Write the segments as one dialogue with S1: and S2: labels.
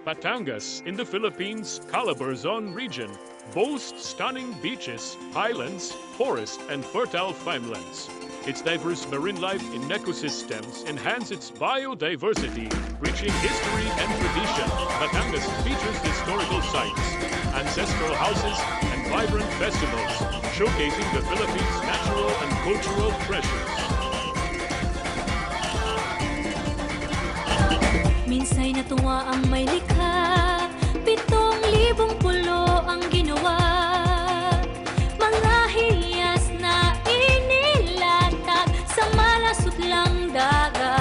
S1: Batangas, in the Philippines, Calabarzon region, boasts stunning beaches, highlands, forest, and fertile farmlands. Its diverse marine life in ecosystems enhance its biodiversity, reaching history and tradition. Batangas features historical sites, ancestral houses, and vibrant festivals, showcasing the Philippines' natural and cultural treasures.
S2: Minsa'y natuwa ang may likha, 7,000 pulo ang ginawa. Mga hiyas na inilatag sa malasot lang dagat.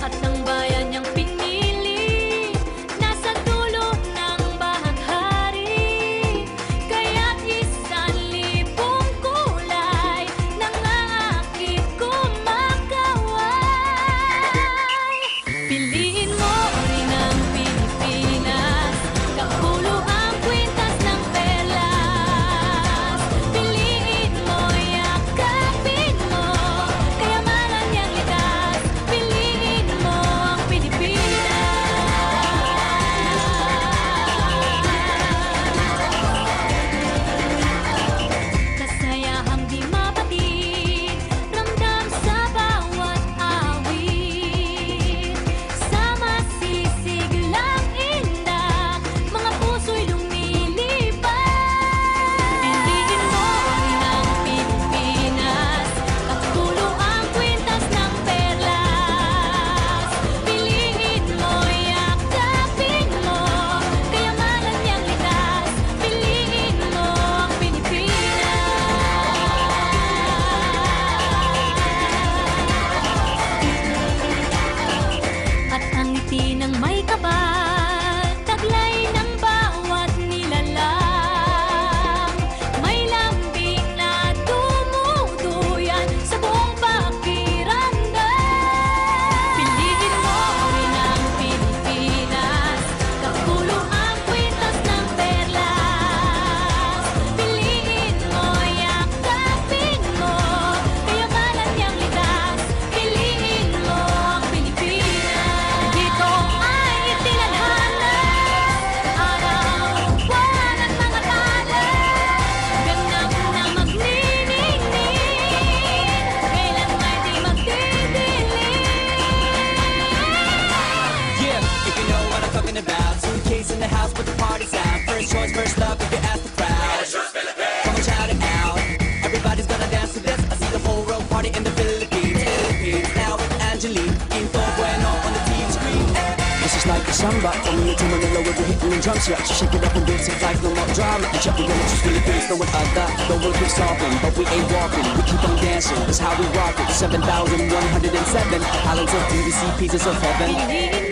S2: At ang bayan niyang pinili, nasa dulo ng bahaghari. Kaya't 1,000 kulay nang aakit kumakaway. Piliin mo rin ang Pilipinas, kapulo ang kwintas ng perlas. Piliin mo, yakapin mo, kayamanan niyang likas. Piliin mo ang Pilipinas. Kasayahang di mapatid, ramdam sa bawat awit. Sama sisig lang indah, mga puso'y lumilipad. Piliin mo rin ang Pilipinas, kapulo ang kwintas ng perlas. Piliin mo, yakapin mo, kayamanan niyang likas. Piliin mo ang Pilipinas. At ang ngiti ng may kapal, taglay ng bawat nilalang. May lambing na tumutuyan sa buong pakiramdam. Piliin mo rin ang Pilipinas, kapulo ang kwintas ng perlas. Piliin mo, yakapin mo, kayamanan niyang likas. Piliin mo ang Pilipinas. Dito ay itinadhana, araw, buwan at mga tala. Ganap na magniningning, kailan may di magdidilim.
S3: Yeah, if you know what I'm talking about. Suitcase in the house, but the party's out. First choice, first love, if you ask the crowd. Come on, shout it out. Everybody's gonna dance to this. I see the whole world party in the Philippines. Philippines, now with Angelique. Info bueno on the TV screen.
S4: This is like a samba, coming into Manila with the hitting and drums. Yeah, so shake it up and dance it like no more drama. The check, we're gonna choose Philippines, know what I got. The world keeps talking, but we ain't walking. We keep on dancing, that's how we rock it. 7,107 islands of beauty, see pieces of heaven.
S2: Piliin